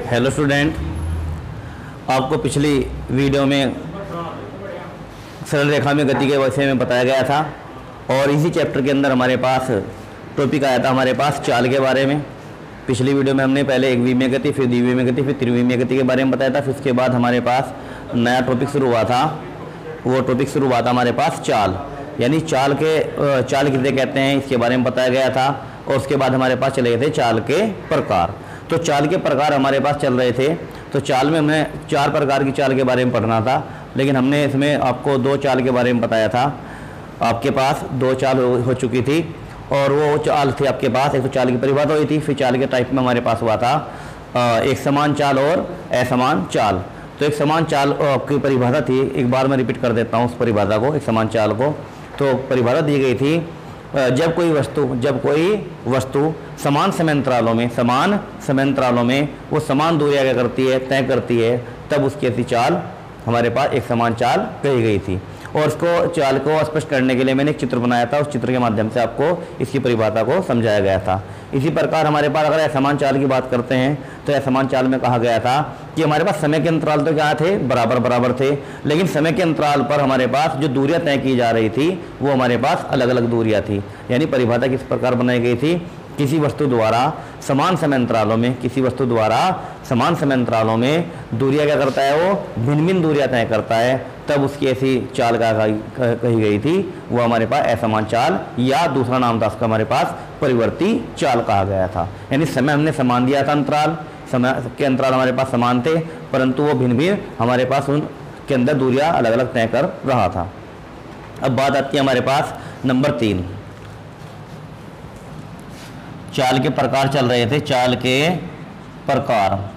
Hello student, आपको पिछली video में सरल रेखा में गति के विषय में बताया गया था और इसी चैप्टर के अंदर हमारे पास टॉपिक आया था हमारे पास चाल के बारे में। पिछली वीडियो में हमने पहले एक विमीय गति, फिर द्विविमीय गति, फिर त्रिविमीय गति के बारे में बताया था। फिर उसके बाद हमारे पास नया टॉपिक शुरू हुआ था, वो टॉपिक शुरू हुआ था हमारे पास चाल, यानी चाल किसे कहते हैं इसके बारे में बताया गया था। और उसके बाद हमारे पास चले गए थे चाल के प्रकार। तो चाल के प्रकार हमारे पास चल रहे थे। तो चाल में हमने 4 प्रकार की चाल के बारे में पढ़ना था, लेकिन हमने इसमें आपको 2 चाल के बारे में बताया था। आपके पास 2 चाल हो चुकी थी और वो चाल थी आपके पास, एक तो चाल की परिभाषा हुई थी, फिर चाल के टाइप में हमारे पास हुआ था एक समान चाल और असमान चाल। तो एक समान चाल की परिभाषा थी, एक बार मैं रिपीट कर देता हूँ उस परिभाषा को, एक समान चाल को। तो परिभाषा दी गई थी, जब कोई वस्तु समान समयांतरालों में वो समान दूरियां क्या करती है, तय करती है, तब उसकी ऐसी चाल हमारे पास एक समान चाल कही गई थी। और इसको चाल को स्पष्ट करने के लिए मैंने एक चित्र बनाया था, उस चित्र के माध्यम से आपको इसकी परिभाषा को समझाया गया था। इसी प्रकार हमारे पास अगर असमान चाल की बात करते हैं तो असमान चाल में कहा गया था कि हमारे पास समय के अंतराल तो क्या थे, बराबर थे, लेकिन समय के अंतराल पर हमारे पास जो दूरियां तय की जा रही थी वो हमारे पास अलग अलग दूरियां थी। यानी परिभाषा किस प्रकार बनाई गई थी, किसी वस्तु द्वारा समान समय अंतरालों में दूरियां क्या करता है, वो भिन्न भिन्न दूरियां तय करता है, तब उसकी ऐसी चाल का कही गई थी, वो हमारे पास असमान चाल, या दूसरा नाम था उसका हमारे पास परिवर्ती चाल कहा गया था। यानी समय हमने समान दिया था, अंतराल समय के अंतराल हमारे पास समान थे, परंतु वो भिन्न भिन्न हमारे पास उनके अंदर दूरियां अलग अलग तय कर रहा था। अब बात आती है हमारे पास नंबर 3, चाल के प्रकार चल रहे थे, चाल के प्रकार।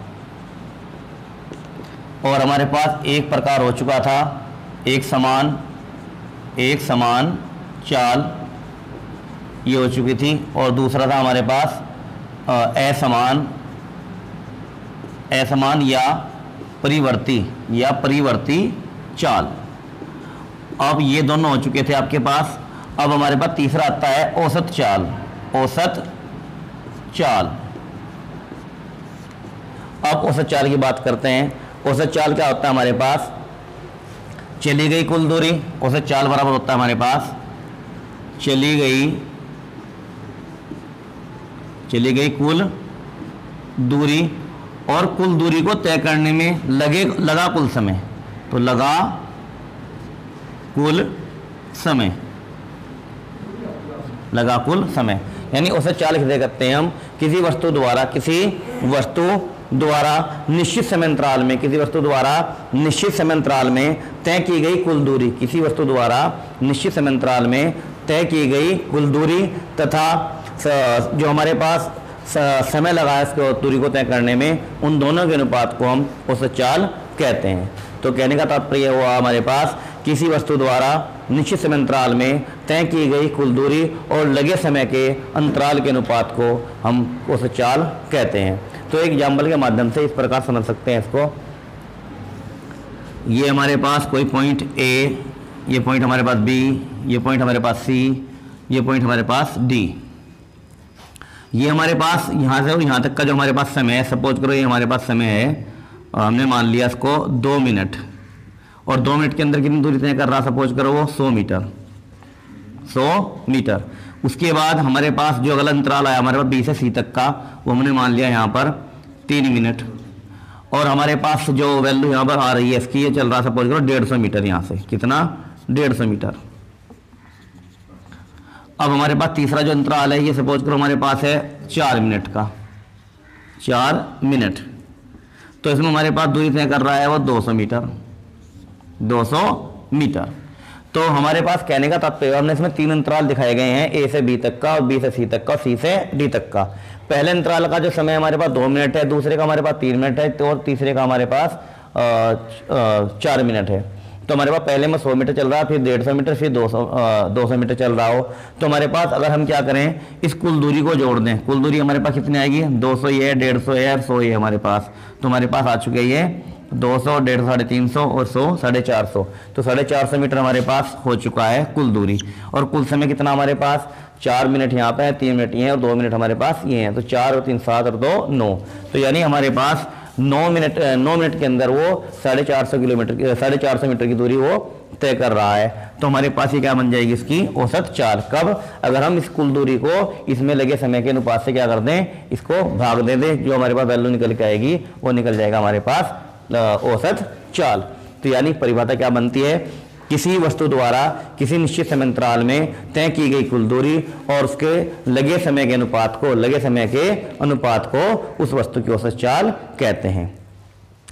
और हमारे पास एक प्रकार हो चुका था एक समान चाल, ये हो चुकी थी। और दूसरा था हमारे पास असमान या परिवर्ती चाल। अब ये दोनों हो चुके थे आपके पास। अब हमारे पास तीसरा आता है औसत चाल। अब औसत चाल की बात करते हैं। औसत चाल क्या होता है हमारे पास, चली गई कुल दूरी, औसत चाल बराबर होता है हमारे पास चली गई कुल दूरी, और कुल दूरी को तय करने में लगा कुल समय। तो लगा कुल समय, यानी औसत चाल किसे कहते हैं हम, किसी वस्तु द्वारा निश्चित समय अंतराल में तय की गई कुल दूरी, किसी वस्तु द्वारा निश्चित समय अंतराल में तय की गई कुल दूरी तथा जो हमारे पास समय लगा है इसको दूरी को तय करने में, उन दोनों के अनुपात को हम औसत चाल कहते हैं। तो कहने का तात्पर्य हुआ हमारे पास किसी वस्तु द्वारा निश्चित समय अंतराल में तय की गई कुल दूरी और लगे समय के अंतराल के अनुपात को हम औसत चाल कहते हैं। तो एक एग्जाम्पल के माध्यम से इस प्रकार समझ सकते हैं इसको। ये हमारे पास कोई पॉइंट ए, ये पॉइंट हमारे पास बी, ये पॉइंट हमारे पास सी, ये पॉइंट हमारे पास डी। ये हमारे पास यहाँ से और यहाँ तक का जो हमारे पास समय है, सपोज करो ये हमारे पास समय है, हमने मान लिया इसको 2 मिनट, और 2 मिनट के अंदर कितनी दूरी तय कर रहा, सपोज करो वो 100 मीटर। उसके बाद हमारे पास जो अगला अंतराल आया हमारे पास बी से सी तक का, वो हमने मान लिया यहाँ पर 3 मिनट। और हमारे पास जो वैल्यू यहाँ पर आ रही है इसकी, ये चल रहा सपोज करो 150 मीटर, यहाँ से कितना 150 मीटर। अब हमारे पास तीसरा जो अंतराल है, ये सपोज करो हमारे पास है 4 मिनट का, 4 मिनट। तो इसमें हमारे पास दूरी तय कर रहा है वो 200 मीटर। तो हमारे पास कहने का तात्पर्य, हमने इसमें 3 अंतराल दिखाए गए हैं, ए से बी तक का, और बी से सी तक का, और सी से डी तक का। पहले अंतराल का जो समय हमारे पास 2 मिनट है, दूसरे का हमारे पास 3 मिनट है, तो और तीसरे का हमारे पास 4 मिनट है। तो हमारे पास पहले में 100 मीटर चल रहा है, फिर 150 मीटर, फिर 200 मीटर चल रहा हो, तो हमारे पास अगर हम क्या करें, इस कुल दूरी को जोड़ दें, कुल दूरी हमारे पास कितनी आएगी, 200 ये, 150 है, 100 ये हमारे पास। तो हमारे पास आ चुके ये 200, 150, 350 और 100, 450। तो 450 मीटर हमारे पास हो चुका है कुल दूरी। और कुल समय कितना हमारे पास, 4 मिनट यहाँ पे है, 3 मिनट ये है और 2 मिनट हमारे पास ये हैं। तो 4 और 3 7 और 2 9। तो यानी हमारे पास 9 मिनट के अंदर वो 450 मीटर की दूरी वो तय कर रहा है। तो हमारे पास ये क्या बन जाएगी, इसकी औसत चाल। कब, अगर हम इस कुल दूरी को इसमें लगे समय के अनुपात से क्या कर दें, इसको भाग दे दें, जो हमारे पास वैल्यू निकल के आएगी वो निकल जाएगा हमारे पास औसत चाल। तो यानी परिभाषा क्या बनती है, किसी वस्तु द्वारा किसी निश्चित समय अंतराल में तय की गई कुल दूरी और उसके लगे समय के अनुपात को उस वस्तु की औसत चाल कहते हैं।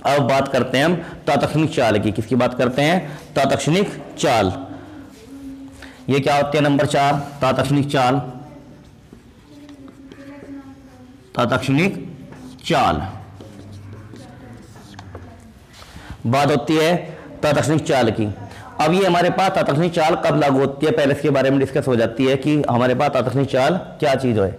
अब बात करते हैं हम तात्क्षणिक चाल की। किसकी बात करते हैं, तात्क्षणिक चाल। ये क्या होती है, नंबर 4 तात्क्षणिक चाल। तात्क्षणिक चाल बात होती है तात्क्षणिक चाल की। अब ये हमारे पास तात्क्षणिक चाल कब लागू होती है, पहले इसके बारे में डिस्कस हो जाती है कि हमारे पास तात्क्षणिक चाल क्या चीज है।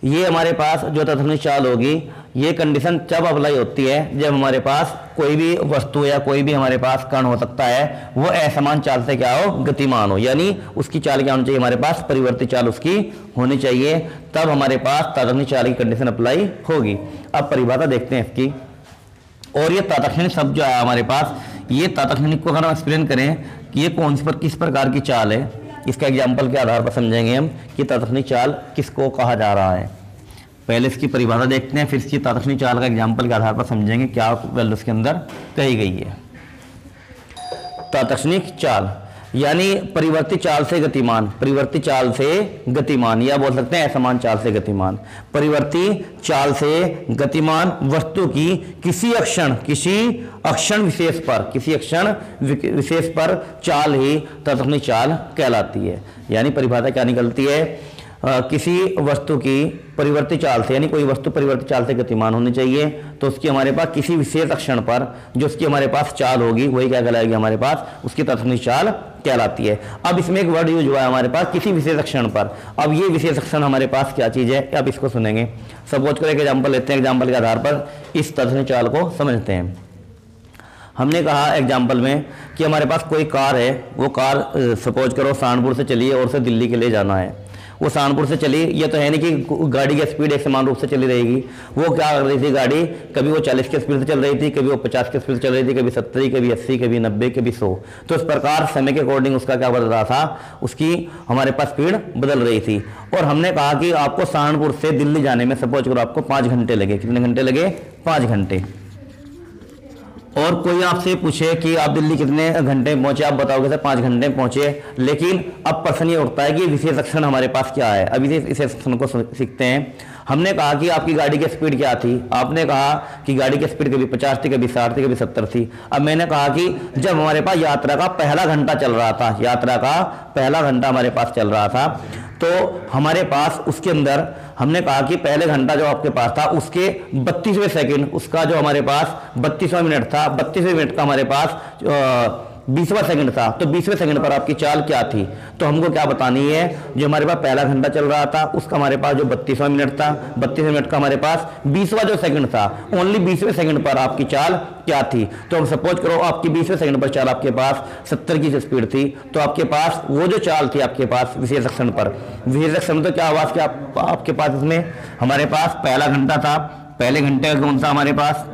ये हमारे पास जो तात्क्षणिक चाल होगी, ये कंडीशन तब अप्लाई होती है जब हमारे पास कोई भी वस्तु या कोई भी हमारे पास कण हो सकता है, वो असमान चाल से क्या हो, गतिमान हो। यानी उसकी चाल क्या होनी चाहिए, हमारे पास परिवर्तित चाल उसकी होनी चाहिए, तब हमारे पास तात्क्षणिक चाल की कंडीशन अप्लाई होगी। अब परिभाषा देखते हैं इसकी। और ये तात्क्षणिक शब्द जो है हमारे पास, ये तात्क्षणिक को अगर हम एक्सप्लेन करें कि ये किस प्रकार की चाल है, इसका एग्जाम्पल के आधार पर समझेंगे हम कि तात्क्षणिक चाल किसको कहा जा रहा है। पहले इसकी परिभाषा देखते हैं, फिर इसकी तात्क्षणिक चाल का एग्जाम्पल के आधार पर समझेंगे क्या वैल्यू इसके अंदर कही गई है। तात्क्षणिक चाल यानी परिवर्तित चाल से गतिमान, परिवर्तित चाल से गतिमान, या बोल सकते हैं असमान चाल से गतिमान। परिवर्तित चाल से गतिमान वस्तु की किसी अक्षण विशेष पर चाल ही तात्क्षणिक चाल कहलाती है। यानी परिभाषा क्या निकलती है, किसी वस्तु की परिवर्तित चाल से, यानी कोई वस्तु परिवर्तित चाल से गतिमान होनी चाहिए, तो उसकी हमारे पास किसी विशेष अक्षण पर जो उसकी हमारे पास चाल होगी वही क्या कहलाएगी, हमारे पास उसकी तात्क्षणिक चाल कहलाती है। अब इसमें एक वर्ड यूज हुआ है हमारे पास, किसी विशेष अक्षण पर। अब ये विशेष अक्षण हमारे पास क्या चीज़ है, अब इसको सुनेंगे। सपोज करें एक एग्जाम्पल लेते हैं, एग्जाम्पल के आधार पर इस तात्क्षणिक चाल को समझते हैं। हमने कहा एग्जाम्पल में कि हमारे पास कोई कार है, वो कार सपोज करो सहारनपुर से चली है और उसे दिल्ली के लिए जाना है। वो सहारनपुर से चली, ये तो है नहीं कि गाड़ी की स्पीड एक समान रूप से चली रहेगी। वो क्या कर रही थी गाड़ी, कभी वो 40 की स्पीड से चल रही थी, कभी वो 50 की स्पीड से चल रही थी, कभी 70, कभी 80, कभी 90, कभी 100। तो इस प्रकार समय के अकॉर्डिंग उसका क्या बदल रहा था, उसकी हमारे पास स्पीड बदल रही थी। और हमने कहा कि आपको सहारनपुर से दिल्ली जाने में सपोज करो आपको 5 घंटे लगे। कितने घंटे लगे, 5 घंटे। और कोई आपसे पूछे कि आप दिल्ली कितने घंटे पहुंचे, आप बताओगे सर 5 घंटे पहुंचे। लेकिन अब प्रश्न ये उठता है कि विशेष अक्षण हमारे पास क्या है। अभी इस अक्षण को सीखते हैं। हमने कहा कि आपकी गाड़ी की स्पीड क्या थी, आपने कहा कि गाड़ी की स्पीड कभी 50 थी, कभी 60 थी, कभी 70 थी। अब मैंने कहा कि जब हमारे पास यात्रा का पहला घंटा चल रहा था, यात्रा का पहला घंटा हमारे पास चल रहा था, तो हमारे पास उसके अंदर हमने कहा कि पहले घंटा जो आपके पास था उसके 32वें सेकंड, उसका जो हमारे पास 32वां मिनट था, 32वें मिनट का हमारे पास 20वां सेकंड था। तो 20वें सेकंड पर आपकी चाल क्या थी, तो हमको क्या बतानी है, जो हमारे पास पहला घंटा चल रहा था उसका हमारे पास जो 32वां मिनट था, 32वें मिनट का हमारे पास 20वां जो सेकंड था, ओनली 20वें सेकंड पर आपकी चाल क्या थी। तो हम सपोज करो आपकी 20वें सेकंड पर चाल आपके पास 70 की स्पीड थी, तो आपके पास वो जो चाल थी आपके पास विशेष अक्षण पर, विशेष अक्षण तो क्या हुआ कि आपके पास इसमें हमारे पास पहला घंटा था। पहले घंटे का कौन सा हमारे पास,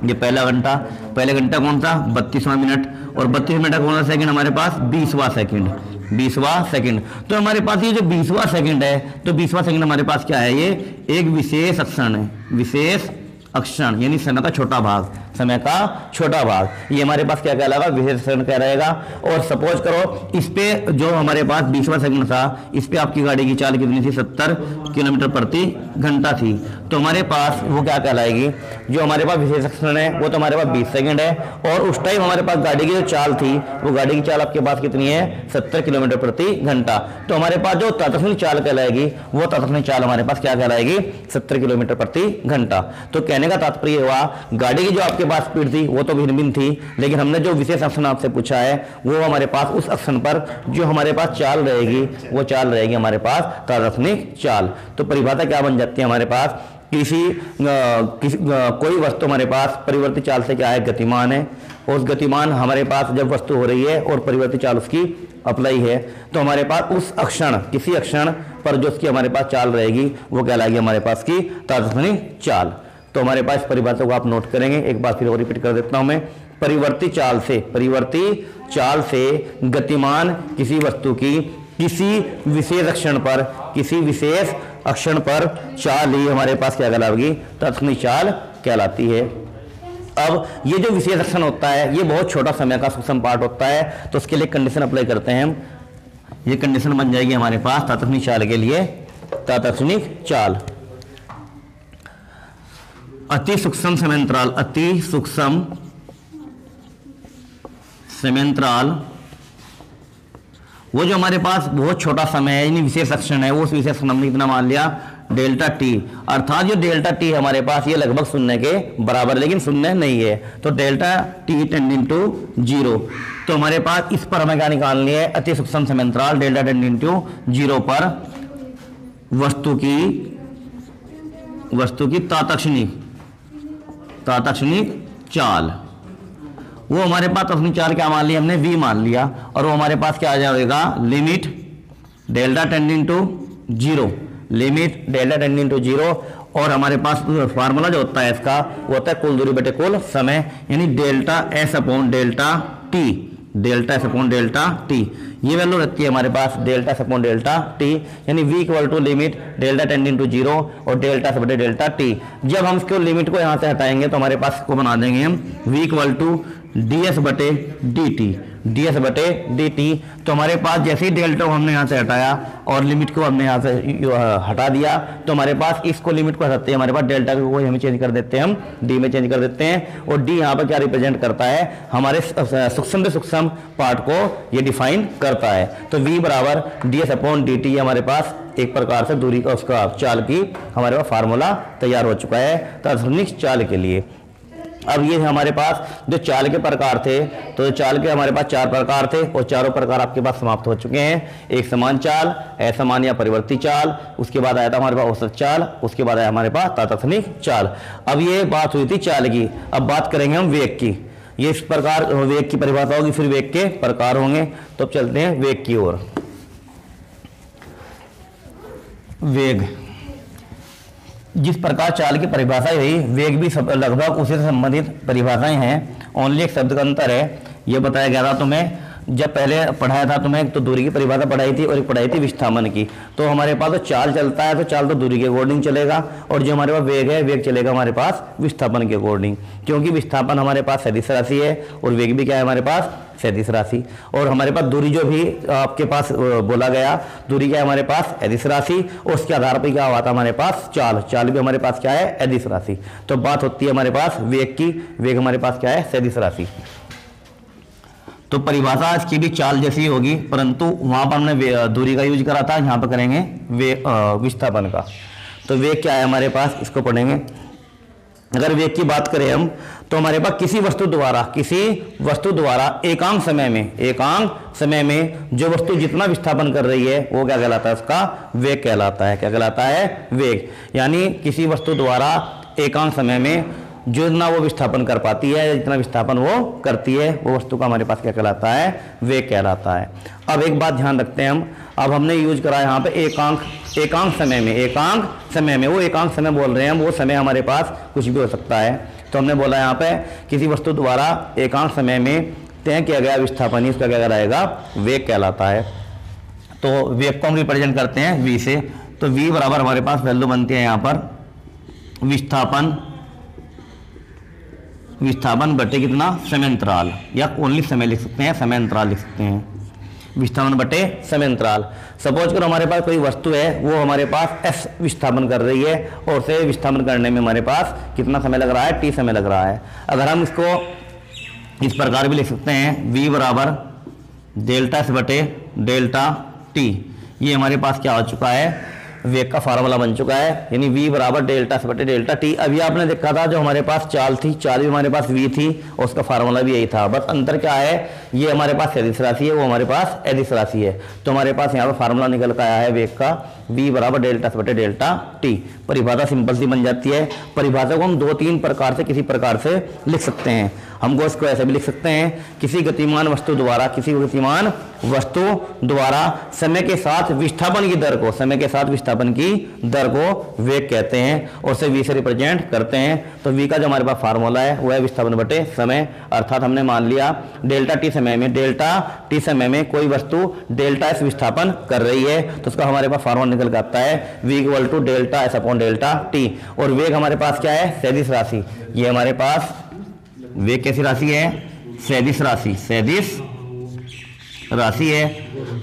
ये पहला घंटा, पहले घंटा कौन सा 32वां मिनट, और 32 मिनट का कौन सा सेकंड हमारे पास 20वां सेकंड, 20वां सेकंड। तो हमारे पास ये जो 20वां सेकंड है, तो 20वां सेकंड हमारे पास क्या है, ये एक विशेष अक्षण है, विशेष अक्षण यानी समय का छोटा भाग, समय का छोटा भाग, ये हमारे पास क्या कहलाएगा, विशेष अक्षण क्या रहेगा। और सपोज करो इस पे जो हमारे पास 20वां सेकंड था, इस पे आपकी गाड़ी की चाल कितनी थी, 70 किलोमीटर प्रति घंटा थी। तो हमारे पास वो क्या कहलाएगी, जो हमारे पास विशेष अक्षण है वो तो हमारे पास 20 सेकंड है। और उस टाइम हमारे पास गाड़ी की जो चाल थी, वो गाड़ी की चाल आपके पास कितनी है, 70 किलोमीटर प्रति घंटा। तो हमारे पास जो तात्क्षणिक चाल कहलाएगी, वो तात्क्षणिक चाल हमारे पास क्या कहलाएगी, 70 किलोमीटर प्रति घंटा। तो कहने का तात्पर्य हुआ, गाड़ी की जो आपके पास स्पीड थी वो तो भिन्न भिन्न थी, लेकिन हमने जो विशेष अक्षण आपसे पूछा है वो हमारे पास उस अक्षण पर जो हमारे पास चाल रहेगी, वो चाल रहेगी हमारे पास तात्क्षणिक चाल। तो परिभाषा क्या बन जाती है हमारे पास, कोई वस्तु हमारे पास परिवर्तित चाल से क्या है, गतिमान है। और उस गतिमान हमारे पास जब वस्तु हो रही है और परिवर्तित चाल उसकी अप्लाई है, तो हमारे पास उस अक्षण, किसी अक्षण पर जो उसकी हमारे पास चाल रहेगी वो कहलाएगी हमारे पास की तात्क्षणिक चाल। तो हमारे पास परिभाषा को आप नोट करेंगे। एक बार फिर और रिपीट कर देता हूं मैं। परिवर्ती चाल से गतिमान किसी वस्तु की किसी विशेष अक्षण पर चाल ही हमारे पास क्या कहलाएगी, तात्क्षणिक चाल कहलाती है। अब ये जो विशेष अक्षण होता है ये बहुत छोटा समय का सूक्ष्म पार्ट होता है, तो उसके लिए कंडीशन अप्लाई करते हैं हम। ये कंडीशन बन जाएगी हमारे पास तात्क्षणिक चाल के लिए। तात्क्षणिक चाल अति सूक्ष्म समयांतराल वो जो हमारे पास बहुत छोटा समय है यानी विशेष अक्षण है, वो उस विशेष अक्षण हमने कितना मान लिया, डेल्टा टी। अर्थात जो डेल्टा टी हमारे पास ये लगभग शून्य के बराबर, लेकिन शून्य नहीं है, तो डेल्टा टी टेंडिंग टू 0। तो हमारे पास इस पर हमें क्या निकालनी है, अति सूक्ष्म समयांतराल डेल्टा टेंडिंग टू 0 पर वस्तु की तात्क्षणिक चाल। वो हमारे पास तात्क्षणिक चाल क्या मान लिया हमने, v मान लिया, और वो हमारे पास क्या आ जाएगा, limit delta tending to 0, limit delta tending to 0। और हमारे पास फार्मूला जो होता है इसका वो होता है कुल दूरी बटे कुल समय, यानी delta S upon delta T. ये वैल्यू रहती है हमारे पास delta S upon delta T, यानी v equal to limit delta tending to 0 और डेल्टा से बटे डेल्टा टी। जब हम इसको लिमिट को यहाँ से हटाएंगे तो हमारे पास को बना देंगे हम v इक्वल टू ds बटे dt। तो हमारे पास जैसे ही डेल्टा को हमने यहाँ से हटाया और लिमिट को हमने यहाँ से हटा दिया, तो हमारे पास इसको लिमिट को हटाते हैं, हमारे पास डेल्टा को हमें चेंज कर देते हैं, हम डी में चेंज कर देते हैं। और डी यहाँ पर क्या रिप्रेजेंट करता है, हमारे सूक्ष्म से सूक्ष्म पार्ट को ये डिफाइन करता है। तो v बराबर ds अपॉन डी टी हमारे पास एक प्रकार से दूरी का उसका चाल की हमारे पास फार्मूला तैयार हो चुका है तात्क्षणिक चाल के लिए। अब ये हमारे पास जो चाल के प्रकार थे, तो चाल के हमारे पास 4 प्रकार थे और चारों प्रकार आपके पास समाप्त हो चुके हैं। एक समान चाल, असमान या परिवर्ती चाल, उसके बाद आया था हमारे पास औसत चाल, उसके बाद आया हमारे पास तात्क्षणिक चाल। अब ये बात हुई थी चाल की, अब बात करेंगे हम वेग की। ये इस प्रकार वेग की परिभाषा होगी, फिर वेग के प्रकार होंगे। तो अब चलते हैं वेग की ओर। वेग जिस प्रकार चाल की परिभाषा हुई, वेग भी लगभग उसी से संबंधित परिभाषाएं हैं, ओनली एक शब्द का अंतर है। यह बताया गया था तुम्हें जब पहले पढ़ाया था तुम्हें, तो दूरी की परिभाषा पढ़ाई थी और एक पढ़ाई थी विस्थापन की। तो हमारे पास तो चाल चलता है तो चाल तो दूरी के अकॉर्डिंग चलेगा, और जो हमारे पास वेग है वेग चलेगा हमारे पास विस्थापन के अकॉर्डिंग, क्योंकि विस्थापन हमारे पास सदिश राशि है और वेग भी क्या है हमारे पास सदिश राशि। और हमारे पास दूरी जो भी आपके पास बोला गया, दूरी क्या है हमारे पास अदिश राशि, और उसके आधार पर क्या हुआ था हमारे पास चाल भी हमारे पास क्या है अदिश राशि। तो बात होती है हमारे पास वेग की, वेग हमारे पास क्या है सदिश राशि। तो परिभाषा इसकी भी चाल जैसी होगी, परंतु वहां पर हमने दूरी का यूज करा था, यहाँ पर करेंगे विस्थापन का। तो वेग क्या है हमारे पास, इसको पढ़ेंगे। अगर वेग की बात करें हम, तो हमारे पास किसी वस्तु द्वारा एकांक समय में जो वस्तु जितना विस्थापन कर रही है वो क्या कहलाता है, उसका वेग कहलाता है। क्या कहलाता है, वेग। यानी किसी वस्तु द्वारा एकांक समय में जो इतना वो विस्थापन कर पाती है, जितना विस्थापन वो करती है, वो वस्तु का हमारे पास क्या कहलाता है, वेग कहलाता है। अब एक बात ध्यान रखते हैं हम, अब हमने यूज करा है यहाँ पे एकांक समय में वो एकांक समय बोल रहे हैं हम, वो समय हमारे पास कुछ भी हो सकता है। तो हमने बोला यहाँ पे किसी वस्तु द्वारा एकांक समय में तय किया गया विस्थापन ही उसका क्या कहलाएगा, वेग कहलाता है। तो वेग को हम रिप्रेजेंट करते हैं v से। तो v बराबर हमारे पास वैल्यू बनती है यहाँ पर विस्थापन बटे कितना, समयांतराल, या ओनली समय लिख सकते हैं, समयांतराल लिख सकते हैं, विस्थापन बटे समयांतराल। सपोज करो हमारे पास कोई वस्तु है, वो हमारे पास s विस्थापन कर रही है और उसे विस्थापन करने में हमारे पास कितना समय लग रहा है, t समय लग रहा है। अगर हम इसको इस प्रकार भी लिख सकते हैं, v बराबर डेल्टा s बटे डेल्टा t। ये हमारे पास क्या हो चुका है, वेग का फार्मूला बन चुका है, यानी v बराबर डेल्टा से बटे डेल्टा टी। अभी आपने देखा था जो हमारे पास चाल थी, चाल भी हमारे पास v थी और उसका फार्मूला भी यही था, बस अंतर क्या है, ये हमारे पास सदिश राशि है, वो हमारे पास अदिश राशि है। तो हमारे पास यहाँ पर फार्मूला निकल कर आया है वेग का, v बराबर डेल्टा से बटे डेल्टा टी। परिभाषा सिंपल सी बन जाती है। परिभाषा को हम 2-3 प्रकार से किसी प्रकार से लिख सकते हैं। हमको इसको ऐसे भी लिख सकते हैं, किसी गतिमान वस्तु द्वारा समय के साथ विस्थापन की दर को वेग कहते हैं और उसे v से रिप्रेजेंट करते हैं। तो v का जो हमारे पास फार्मूला है वो है विस्थापन बटे समय। अर्थात हमने मान लिया डेल्टा टी समय में कोई वस्तु डेल्टा एस विस्थापन कर रही है, तो उसका हमारे पास फार्मूला निकल के आता है v equal to delta S upon delta t. और वेग हमारे पास क्या है, सदिश राशि। ये हमारे पास वेग कैसी राशि है, सदिश राशि है।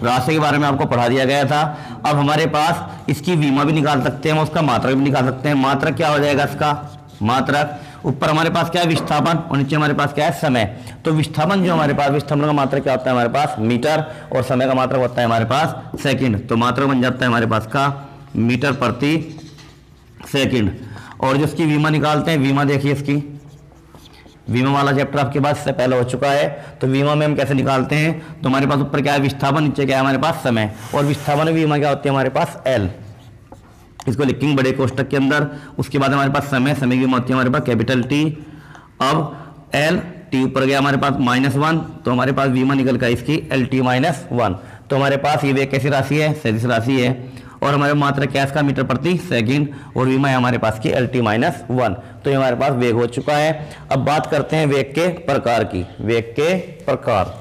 राशि के बारे में आपको पढ़ा दिया गया था। अब हमारे पास इसकी विमा भी निकाल सकते हैं, उसका मात्रक भी निकाल सकते हैं। मात्रक क्या हो जाएगा, इसका मात्रक ऊपर हमारे पास क्या है विस्थापन और नीचे हमारे पास क्या है समय। तो विस्थापन जो हमारे पास, विस्थापन का मात्रक क्या होता है हमारे पास मीटर और समय का मात्रक होता है हमारे पास सेकंड। तो मात्रक बन जाता है हमारे पास का मीटर प्रति सेकंड। और जो इसकी विमा निकालते हैं, विमा देखिए इसकी, विमा वाला चैप्टर आपके पास इससे पहले हो चुका है। तो विमा में हम कैसे निकालते हैं, तो हमारे पास ऊपर क्या है विस्थापन, नीचे क्या है हमारे पास समय। और विस्थापन में विमा क्या होती है हमारे पास L, इसको लिखेंगे बड़े कोष्टक के अंदर। उसके बाद हमारे पास समय की विमा होती है हमारे पास कैपिटल T। अब L T ऊपर गया हमारे पास -1, तो हमारे पास विमा निकल कर इसकी LT -1। तो हमारे पास ये कैसी राशि है, सदिश राशि है। और हमारे मात्रक क्या का मीटर प्रति सेकंड और विमा है हमारे पास की LT -1। तो ये हमारे पास वेग हो चुका है। अब बात करते हैं वेग के प्रकार की, वेग के प्रकार।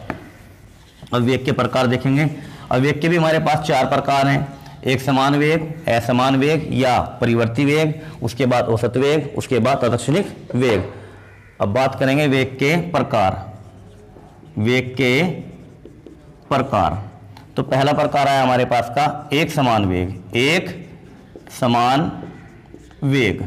अब वेग के प्रकार देखेंगे। अब वेग के भी हमारे पास 4 प्रकार हैं, एक समान वेग, असमान वेग या परिवर्ती वेग, उसके बाद औसत वेग, उसके बाद तत्क्षणिक वेग। अब बात करेंगे वेग के प्रकार। वेग के प्रकार, तो पहला प्रकार है हमारे पास का एक समान वेग। एक समान वेग।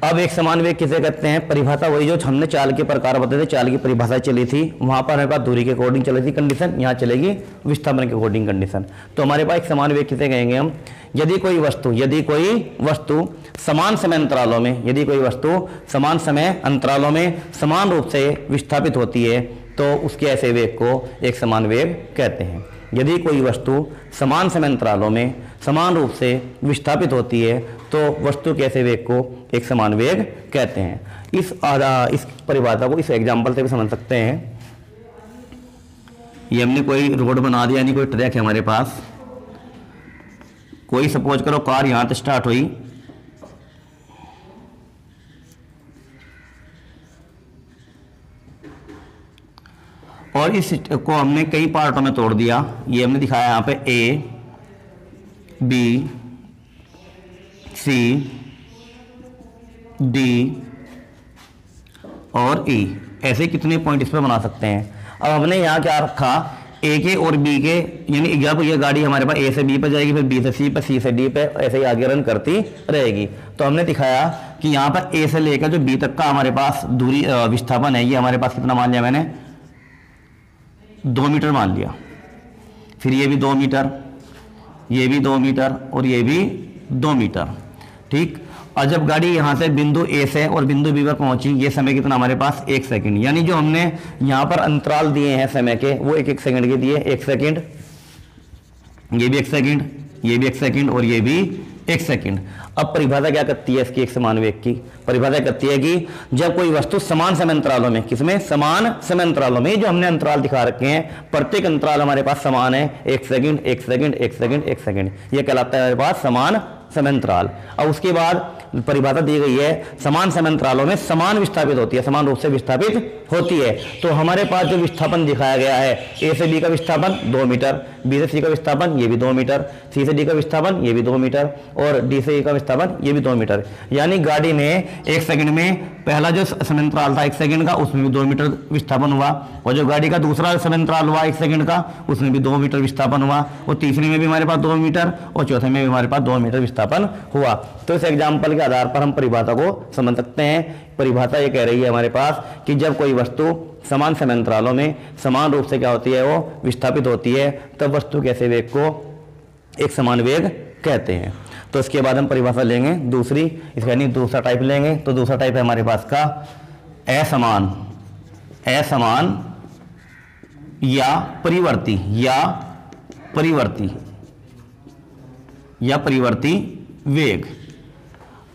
अब एक समान वेग किसे कहते हैं, परिभाषा वही जो हमने चाल के प्रकार बताए थे, चाल की परिभाषा चली थी, वहां पर हमारे पास दूरी के अकॉर्डिंग चली थी कंडीशन, यहाँ चलेगी विस्थापन के अकॉर्डिंग कंडीशन। तो हमारे पास एक समान वेग किसे कहेंगे हम, यदि कोई वस्तु समान समय अंतरालों में, यदि कोई वस्तु समान समय अंतरालों में समान रूप से विस्थापित होती है तो उसके ऐसे वेग को एक समान वेग कहते हैं। यदि कोई वस्तु समान समय अंतरालों में समान रूप से विस्थापित होती है तो वस्तु के ऐसे वेग को एक समान वेग कहते हैं। इस परिभाषा को इस एग्जाम्पल से भी समझ सकते हैं। ये हमने कोई रोड बना दिया, यानी कोई ट्रैक है हमारे पास, कोई सपोज करो कार यहाँ से स्टार्ट हुई और इस को हमने कई पार्टों में तोड़ दिया। ये हमने दिखाया यहाँ पे A, B, C, D और E, ऐसे कितने पॉइंट इस पर बना सकते हैं। अब हमने यहाँ क्या रखा, A के और B के, यानी जब ये गाड़ी हमारे पास A से B पर जाएगी, फिर B से C पर, C से D पे, ऐसे ही आगे रन करती रहेगी। तो हमने दिखाया कि यहाँ पर A से लेकर जो B तक का हमारे पास दूरी विस्थापन है, ये हमारे पास कितना मान लिया मैंने, 2 मीटर मान लिया। फिर ये भी 2 मीटर, ये भी 2 मीटर और ये भी 2 मीटर, ठीक। और जब गाड़ी यहाँ से बिंदु A से और बिंदु B पर पहुंची, ये समय कितना हमारे पास 1 सेकंड, यानी जो हमने यहाँ पर अंतराल दिए हैं समय के वो 1-1 सेकंड के दिए, 1 सेकंड, ये भी 1 सेकंड, ये भी 1 सेकंड और ये भी 1 सेकंड। अब परिभाषा क्या करती है इसकी एक समान वेग की, परिभाषा करती है कि जब कोई वस्तु समान समय अंतरालों में, किसमें, समान समय अंतरालों में, जो हमने अंतराल दिखा रखे हैं प्रत्येक अंतराल हमारे पास समान है, 1 सेकंड 1 सेकंड 1 सेकंड 1 सेकंड, ये कहलाता है हमारे पास समान समय अंतराल। अब उसके बाद परिभाषा दी गई है समान समय अंतरालों में समान विस्थापित होती है, समान रूप से विस्थापित होती है। तो हमारे पास जो विस्थापन दिखाया गया है, A से B का विस्थापन 2 मीटर, B से C का विस्थापन ये भी 2 मीटर, C से D का विस्थापन ये भी 2 मीटर और D से E का विस्थापन ये भी 2 मीटर। यानी गाड़ी ने 1 सेकंड में पहला जो समय अंतराल था 1 सेकंड का, उसमें भी 2 मीटर विस्थापन हुआ, और जो गाड़ी का दूसरा समय अंतराल हुआ 1 सेकंड का, उसमें भी 2 मीटर विस्थापन हुआ, और तीसरे में भी हमारे पास 2 मीटर और चौथे में भी हमारे पास 2 मीटर विस्थापन हुआ। तो इस एग्जाम्पल के आधार पर हम परिभाषा को समझ सकते हैं। परिभाषा ये कह रही है हमारे पास कि जब कोई वस्तु समान समय अंतरालों में समान रूप से क्या होती है, वो विस्थापित होती है, तब वस्तु के ऐसे वेग को एक समान वेग कहते हैं। तो इसके बाद हम परिभाषा लेंगे दूसरी, इसका यानी दूसरा टाइप लेंगे। तो दूसरा टाइप है हमारे पास का असमान, असमान या परिवर्ती, या परिवर्ती, या परिवर्ती वेग।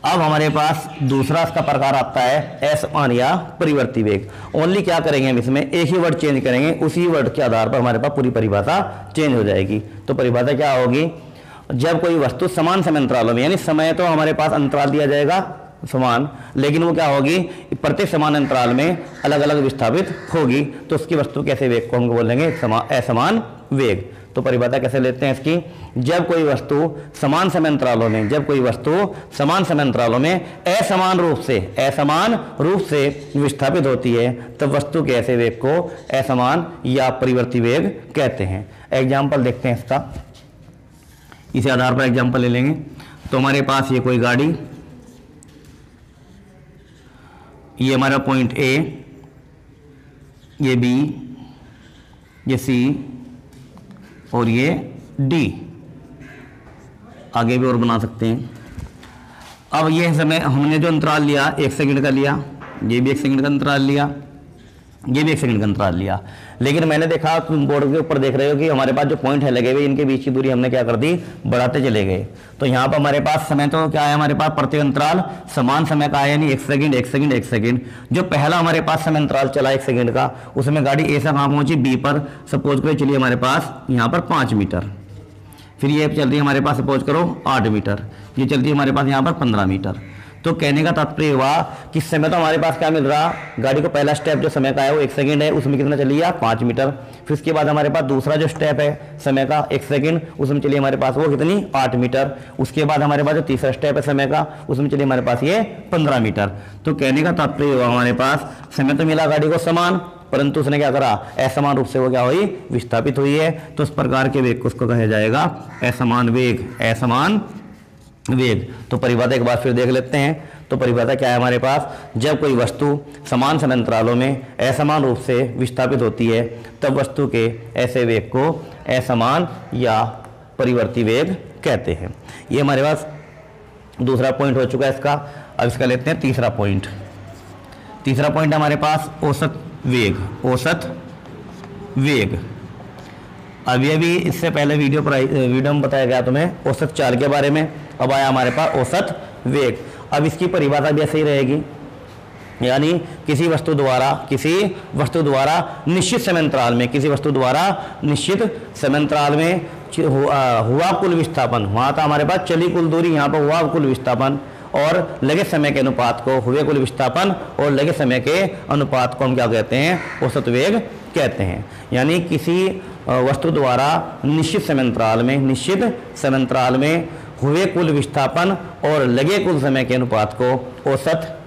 अब हमारे पास दूसरा इसका प्रकार आता है असमान या परिवर्ती वेग। ओनली क्या करेंगे हम इसमें, एक ही वर्ड चेंज करेंगे, उसी वर्ड के आधार पर हमारे पास पूरी परिभाषा चेंज हो जाएगी। तो परिभाषा क्या होगी, जब कोई वस्तु समान समय अंतरालों में, यानी समय तो हमारे पास अंतराल दिया जाएगा समान, लेकिन वो क्या होगी प्रत्येक समान अंतराल में अलग अलग विस्थापित होगी, तो उसकी वस्तु कैसे वेग को हम बोलेंगे असमान वेग। तो परिभाषा कैसे लेते हैं इसकी, जब कोई वस्तु समान समय अंतरालों में, जब कोई वस्तु समान समय अंतरालों में असमान रूप से विस्थापित होती है, तब वस्तु के ऐसे वेग को असमान या परिवर्ती वेग कहते हैं। एग्जाम्पल देखते हैं इसका, इसी आधार पर एग्जाम्पल ले लेंगे। तो हमारे पास ये कोई गाड़ी, ये हमारा पॉइंट ए, ये बी, ये सी और ये डी, आगे भी और बना सकते हैं। अब ये समय हमने जो अंतराल लिया 1 सेकंड का लिया, ये भी 1 सेकंड का अंतराल लिया, ये भी 1 सेकंड का अंतराल लिया, लेकिन मैंने देखा तुम बोर्ड के ऊपर देख रहे हो कि हमारे पास जो पॉइंट है लगे हुए, इनके बीच की दूरी हमने क्या कर दी, बढ़ाते चले गए। तो यहाँ पर हमारे पास समय तो क्या है, हमारे पास प्रत्येक अंतराल समान समय का है, यानी 1 सेकंड 1 सेकंड 1 सेकंड। जो पहला हमारे पास समय अंतराल चला 1 सेकंड का, उसमें गाड़ी ए से कहाँ पहुंची, बी पर। सपोज करो चलिए हमारे पास यहाँ पर 5 मीटर, फिर ये चल रही है हमारे पास सपोज करो 8 मीटर, ये चलती है हमारे पास यहाँ पर 15 मीटर। तो कहने का तात्पर्य हुआ कि समय तो हमारे पास क्या मिल रहा, गाड़ी को पहला स्टेप जो समय का है वो 1 सेकंड है, उसमें कितना चली है 5 मीटर। फिर उसके बाद हमारे पास दूसरा जो स्टेप है समय का 1 सेकंड, उसमें चलिए हमारे पास वो कितनी 8 मीटर। उसके बाद हमारे पास जो तीसरा स्टेप है समय का, उसमें चलिए हमारे पास ये 15 मीटर। तो कहने का तात्पर्य हुआ हमारे पास समय तो मिला गाड़ी को समान, परंतु उसने क्या करा, असमान रूप से वो क्या हुई, विस्थापित हुई है। तो इस प्रकार के वेग को उसको कहा जाएगा असमान वेग, असमान वेग। तो परिभाषा एक बार फिर देख लेते हैं। तो परिभाषा क्या है हमारे पास, जब कोई वस्तु समान समय अंतरालों में असमान रूप से विस्थापित होती है, तब वस्तु के ऐसे वेग को असमान या परिवर्ती वेग कहते हैं। ये हमारे पास दूसरा पॉइंट हो चुका है इसका। अब इसका लेते हैं तीसरा पॉइंट। तीसरा पॉइंट हमारे पास औसत वेग, औसत वेग। अभी अभी इससे पहले वीडियो में बताया गया तुम्हें औसत चाल के बारे में, अब आया हमारे पास औसत वेग। अब इसकी परिभाषा भी ऐसे ही रहेगी, यानी किसी वस्तु द्वारा निश्चित समय अंतराल में, किसी वस्तु द्वारा निश्चित समय अंतराल में हुआ कुल विस्थापन, वहाँ था हमारे पास चली कुल दूरी, यहाँ पर हुआ कुल विस्थापन और लगे समय के अनुपात को, हुए कुल विस्थापन और लगे समय के अनुपात को हम क्या कहते हैं, औसत वेग कहते हैं। यानी किसी वस्तु द्वारा निश्चित समय अंतराल में हुए कुल विस्थापन और लगे कुल समय के अनुपात को औसत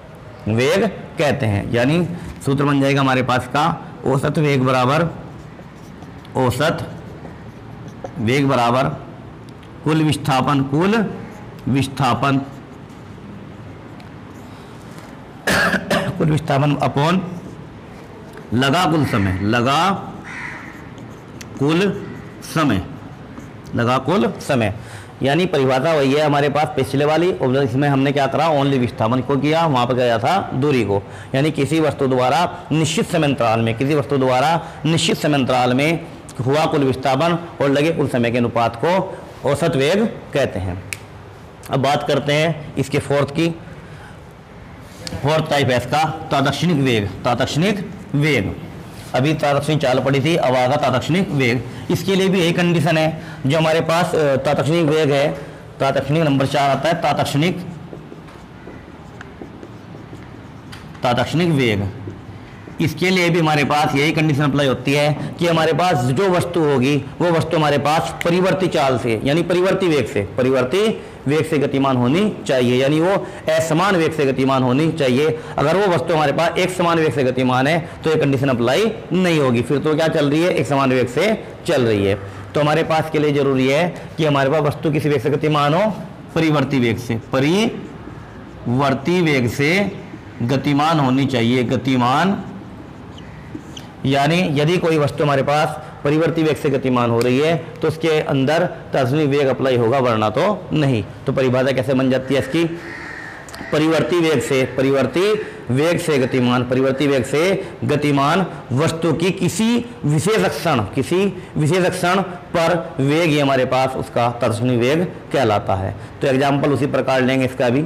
वेग कहते हैं। यानी सूत्र बन जाएगा हमारे पास का, औसत वेग बराबर कुल विस्थापन अपॉन लगा कुल समय। यानी परिभाषा वही है हमारे पास पिछले वाली, और इसमें हमने क्या करा, ओनली विस्थापन को किया, वहाँ पर क्या था दूरी को। यानी किसी वस्तु द्वारा निश्चित समय अंतराल में हुआ कुल विस्थापन और लगे कुल समय के अनुपात को औसत वेग कहते हैं। अब बात करते हैं इसके फोर्थ टाइप है इसका, तात्क्षणिक वेग। अभी तात्क्षणिक चाल पड़ी थी, अब आगा तात्क्षणिक वेग। इसके लिए भी यही कंडीशन है, जो हमारे पास तात्क्षणिक वेग है, तात्क्षणिक नंबर 4 आता है, तात्क्षणिक वेग। इसके लिए भी हमारे पास यही कंडीशन अप्लाई होती है कि हमारे पास जो वस्तु होगी वो वस्तु हमारे पास परिवर्ती चाल से, यानी परिवर्ती वेग से गतिमान होनी चाहिए, यानी वो असमान वेग से गतिमान होनी चाहिए। अगर वो वस्तु हमारे पास एक समान वेग से गतिमान है तो ये कंडीशन अप्लाई नहीं होगी, फिर तो क्या चल रही है, एक समान वेग से चल रही है। तो हमारे पास के लिए जरूरी है कि हमारे पास वस्तु किसी वेग से गतिमान हो, परिवर्ती वेग से गतिमान होनी चाहिए, गतिमान। यानी यदि कोई वस्तु हमारे पास परिवर्ती वेग से गतिमान हो रही है तो उसके अंदर तात्क्षणिक वेग अप्लाई होगा, वरना तो नहीं। तो परिभाषा कैसे बन जाती है इसकी, परिवर्ती वेग से गतिमान वस्तु की किसी विशेष क्षण पर वेग ही हमारे पास उसका तात्क्षणिक वेग कहलाता है। तो एग्जाम्पल उसी प्रकार लेंगे इसका भी।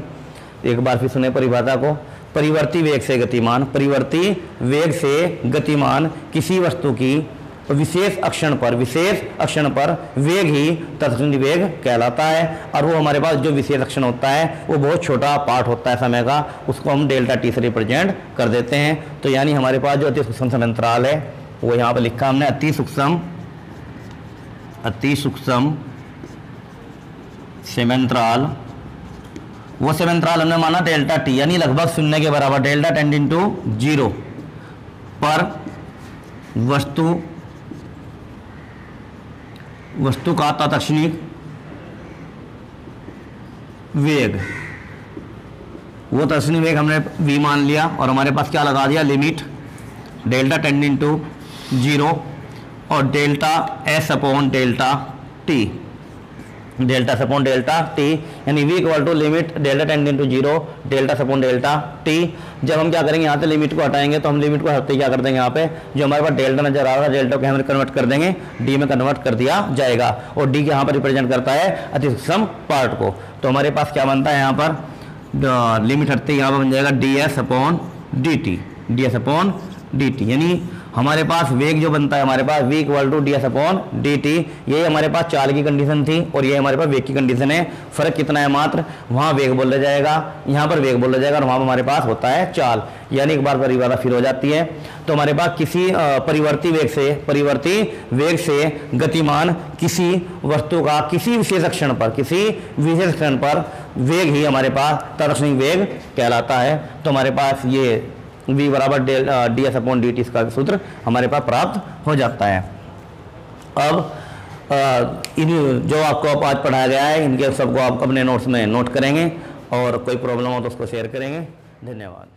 एक बार फिर सुने परिभाषा को। परिवर्ती वेग से गतिमान, परिवर्ती वेग से गतिमान किसी वस्तु की विशेष अक्षण पर वेग ही तत्क्षणिक वेग कहलाता है। और वो हमारे पास जो विशेष अक्षण होता है वो बहुत छोटा पार्ट होता है समय का, उसको हम डेल्टा टी से रिप्रेजेंट कर देते हैं। तो यानी हमारे पास जो अति सूक्ष्म समयांतराल है वो यहाँ पर लिखा हमने अति सूक्ष्म समयांतराल, वो समयांतराल हमने माना डेल्टा टी यानी लगभग शून्य के बराबर, डेल्टा टेंडिंग टू 0 पर वस्तु का तत्क्षणिक वेग, वो तत्क्षणिक वेग हमने v मान लिया और हमारे पास क्या लगा दिया, लिमिट डेल्टा टेंडिंग टू 0 और delta s upon delta t, delta s upon delta T यानी v equal to limit delta tending to 0 delta s upon delta t. जब हम क्या करेंगे यहाँ से लिमिट को हटाएंगे तो हम लिमिट को हटाते क्या कर देंगे, यहाँ पे जो हमारे पास डेल्टा नजर आ रहा है डेल्टा को हम कन्वर्ट कर देंगे डी में कन्वर्ट कर दिया जाएगा और डी यहाँ पर रिप्रेजेंट करता है अति सूक्ष्म पार्ट को। तो हमारे पास क्या बनता है यहाँ पर लिमिट हटते यहाँ पर बन जाएगा d s upon d t यानी हमारे पास वेग जो बनता है हमारे पास v equal to d s upon d t. ये हमारे पास चाल की कंडीशन थी और ये हमारे पास वेग की कंडीशन है। फर्क कितना है मात्र, वहाँ वेग बोला जाएगा, यहाँ पर वेग बोला जाएगा और वहाँ पर हमारे पास होता है चाल। यानी एक बार परिभाषा फिर हो जाती है। तो हमारे पास किसी परिवर्ती वेग से गतिमान किसी वस्तु का किसी विशेष अक्षण पर वेग ही हमारे पास तत्क्षणिक वेग कहलाता है। तो हमारे पास ये v बराबर D s upon d T इसका सूत्र हमारे पास प्राप्त हो जाता है। अब इन जो आपको आज पढ़ाया गया है इनके सबको आप अपने नोट्स में नोट करेंगे और कोई प्रॉब्लम हो तो उसको शेयर करेंगे। धन्यवाद।